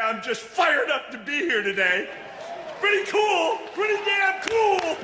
I'm just fired up to be here today. Pretty cool, pretty damn cool.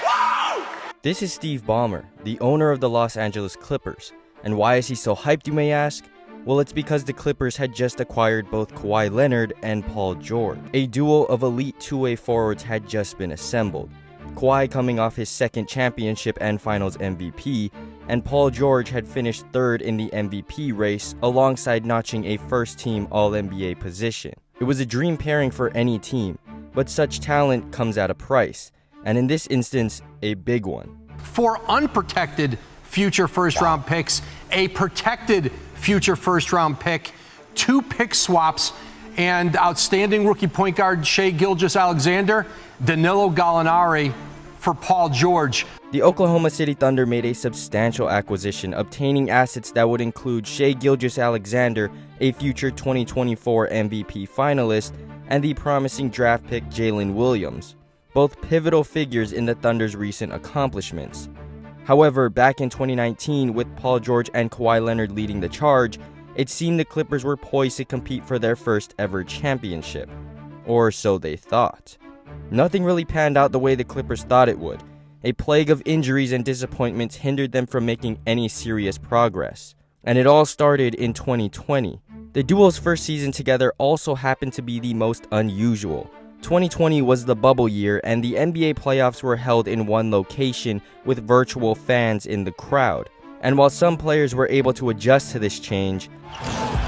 Woo! This is Steve Ballmer, the owner of the Los Angeles Clippers. And why is he so hyped, you may ask? Well, it's because the Clippers had just acquired both Kawhi Leonard and Paul George. A duo of elite two-way forwards had just been assembled. Kawhi coming off his second championship and finals MVP, and Paul George had finished third in the MVP race alongside notching a first-team All-NBA position. It was a dream pairing for any team, but such talent comes at a price, and in this instance, a big one. 4 unprotected future first-round picks, a protected future first-round pick, 2 pick swaps, and outstanding rookie point guard Shai Gilgeous-Alexander, Danilo Gallinari for Paul George. The Oklahoma City Thunder made a substantial acquisition, obtaining assets that would include Shai Gilgeous-Alexander, a future 2024 MVP finalist, and the promising draft pick Jalen Williams, both pivotal figures in the Thunder's recent accomplishments. However, back in 2019, with Paul George and Kawhi Leonard leading the charge, it seemed the Clippers were poised to compete for their first ever championship. Or so they thought. Nothing really panned out the way the Clippers thought it would. A plague of injuries and disappointments hindered them from making any serious progress. And it all started in 2020. The duo's first season together also happened to be the most unusual. 2020 was the bubble year, and the NBA playoffs were held in one location with virtual fans in the crowd. And while some players were able to adjust to this change,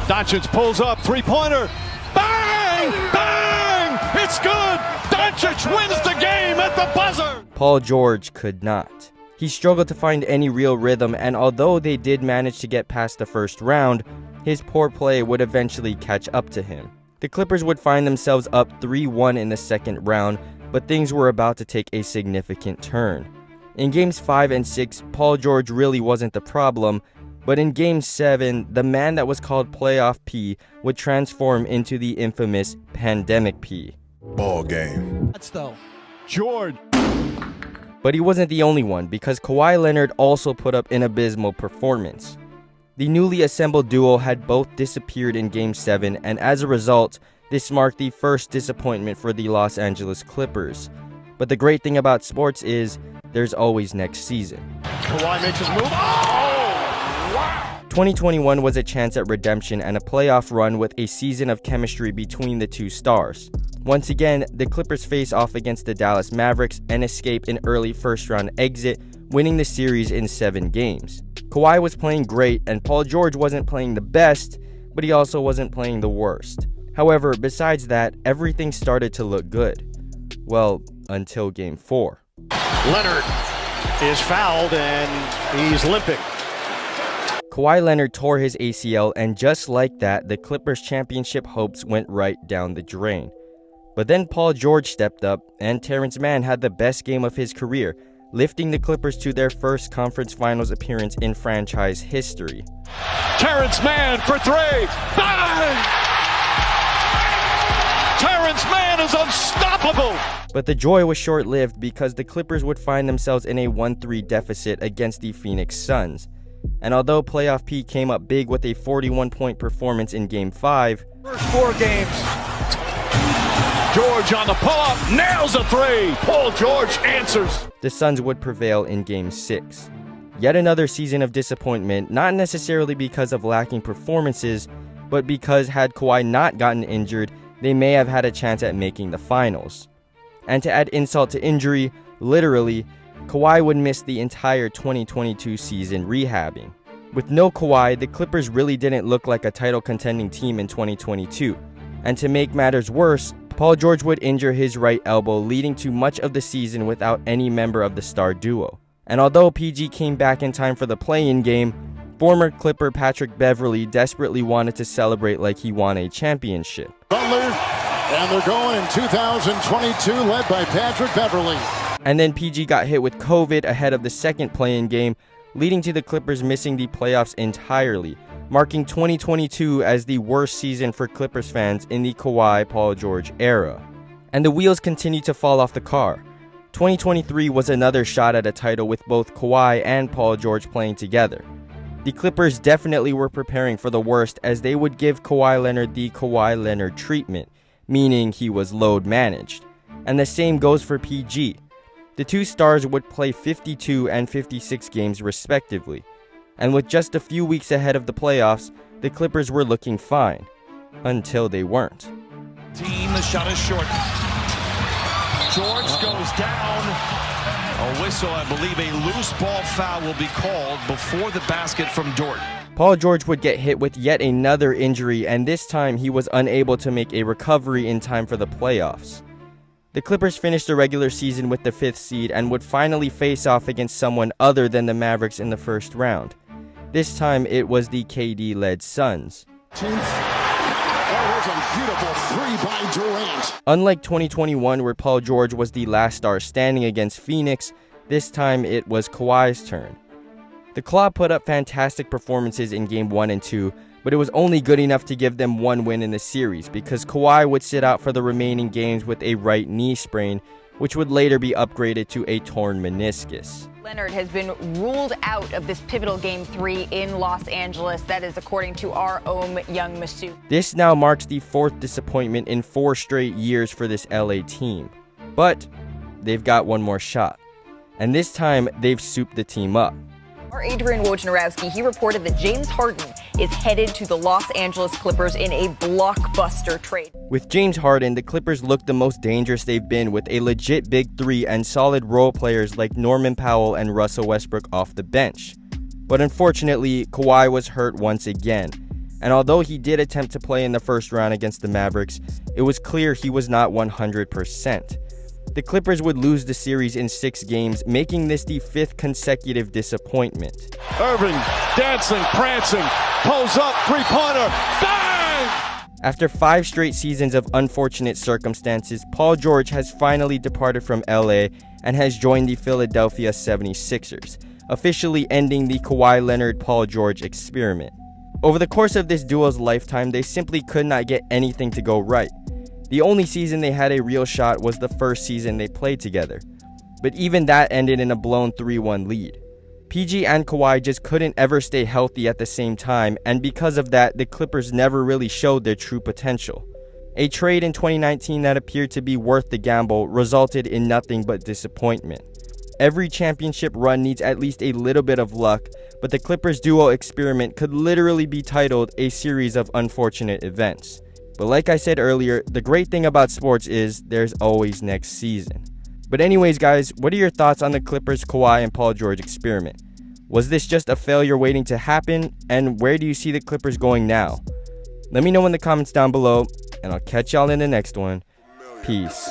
Doncic pulls up, three-pointer, bang! Bang! It's good! Doncic wins the game at the buzzer! Paul George could not. He struggled to find any real rhythm, and although they did manage to get past the first round, his poor play would eventually catch up to him. The Clippers would find themselves up 3-1 in the second round, but things were about to take a significant turn. In Games 5 and 6, Paul George really wasn't the problem, but in Game 7, the man that was called Playoff P would transform into the infamous Pandemic P. Ball game. That's though. George. But he wasn't the only one, because Kawhi Leonard also put up an abysmal performance. The newly assembled duo had both disappeared in Game 7, and as a result, this marked the first disappointment for the Los Angeles Clippers. But the great thing about sports is, there's always next season. Kawhi makes his move. Oh! Wow! 2021 was a chance at redemption and a playoff run with a season of chemistry between the two stars. Once again, the Clippers face off against the Dallas Mavericks and escape an early first-round exit, winning the series in 7 games. Kawhi was playing great, and Paul George wasn't playing the best, but he also wasn't playing the worst. However, besides that, everything started to look good. Well, until Game 4. Leonard is fouled and he's limping. Kawhi Leonard tore his ACL, and just like that, the Clippers' championship hopes went right down the drain. But then Paul George stepped up, and Terrence Mann had the best game of his career, lifting the Clippers to their first conference finals appearance in franchise history. Terrence Mann for 3. Bang! Terrence Mann is unstoppable! But the joy was short-lived, because the Clippers would find themselves in a 1-3 deficit against the Phoenix Suns. And although Playoff P came up big with a 41-point performance in Game 5, First 4 games. George on the pull-up, nails a 3. Paul George answers. the Suns would prevail in Game 6. Yet another season of disappointment, not necessarily because of lacking performances, but because had Kawhi not gotten injured, they may have had a chance at making the finals. And to add insult to injury, literally, Kawhi would miss the entire 2022 season rehabbing. With no Kawhi, the Clippers really didn't look like a title contending team in 2022. And to make matters worse, Paul George would injure his right elbow, leading to much of the season without any member of the star duo. And although PG came back in time for the play-in game, former Clipper Patrick Beverley desperately wanted to celebrate like he won a championship. Butler, and they're going in 2022, led by Patrick Beverley. And then PG got hit with COVID ahead of the second play-in game, leading to the Clippers missing the playoffs entirely, marking 2022 as the worst season for Clippers fans in the Kawhi-Paul George era. And the wheels continued to fall off the car. 2023 was another shot at a title with both Kawhi and Paul George playing together. The Clippers definitely were preparing for the worst, as they would give Kawhi Leonard the Kawhi Leonard treatment, meaning he was load managed. And the same goes for PG. The two stars would play 52 and 56 games respectively. And with just a few weeks ahead of the playoffs, the Clippers were looking fine. Until they weren't. The shot is short. George goes down. A whistle, I believe a loose ball foul will be called before the basket from Dort. Paul George would get hit with yet another injury, and this time he was unable to make a recovery in time for the playoffs. The Clippers finished the regular season with the 5th seed and would finally face off against someone other than the Mavericks in the first round. This time it was the KD-led Suns. Beautiful three by Durant. Unlike 2021, where Paul George was the last star standing against Phoenix, this time it was Kawhi's turn. The Claw put up fantastic performances in Game 1 and 2, but it was only good enough to give them one win in the series because Kawhi would sit out for the remaining games with a right knee sprain, which would later be upgraded to a torn meniscus. Leonard has been ruled out of this pivotal Game 3 in Los Angeles. That is according to our own young Masood. This now marks the 4th disappointment in 4 straight years for this LA team. But they've got one more shot. And this time, they've souped the team up. Our Adrian Wojnarowski, he reported that James Harden is headed to the Los Angeles Clippers in a blockbuster trade. With James Harden, the Clippers look the most dangerous they've been, with a legit big three and solid role players like Norman Powell and Russell Westbrook off the bench. But unfortunately, Kawhi was hurt once again. And although he did attempt to play in the first round against the Mavericks, it was clear he was not 100%. The Clippers would lose the series in 6 games, making this the 5th consecutive disappointment. Irving dancing, prancing, pulls up, three-pointer, bang! After 5 straight seasons of unfortunate circumstances, Paul George has finally departed from LA and has joined the Philadelphia 76ers, officially ending the Kawhi Leonard-Paul George experiment. Over the course of this duo's lifetime, they simply could not get anything to go right. The only season they had a real shot was the first season they played together. But even that ended in a blown 3-1 lead. PG and Kawhi just couldn't ever stay healthy at the same time, and because of that, the Clippers never really showed their true potential. A trade in 2019 that appeared to be worth the gamble resulted in nothing but disappointment. Every championship run needs at least a little bit of luck, but the Clippers duo experiment could literally be titled a series of unfortunate events. But like I said earlier, the great thing about sports is there's always next season. But anyways guys, what are your thoughts on the Clippers Kawhi and Paul George experiment? Was this just a failure waiting to happen? And where do you see the Clippers going now? Let me know in the comments down below, and I'll catch y'all in the next one. Peace.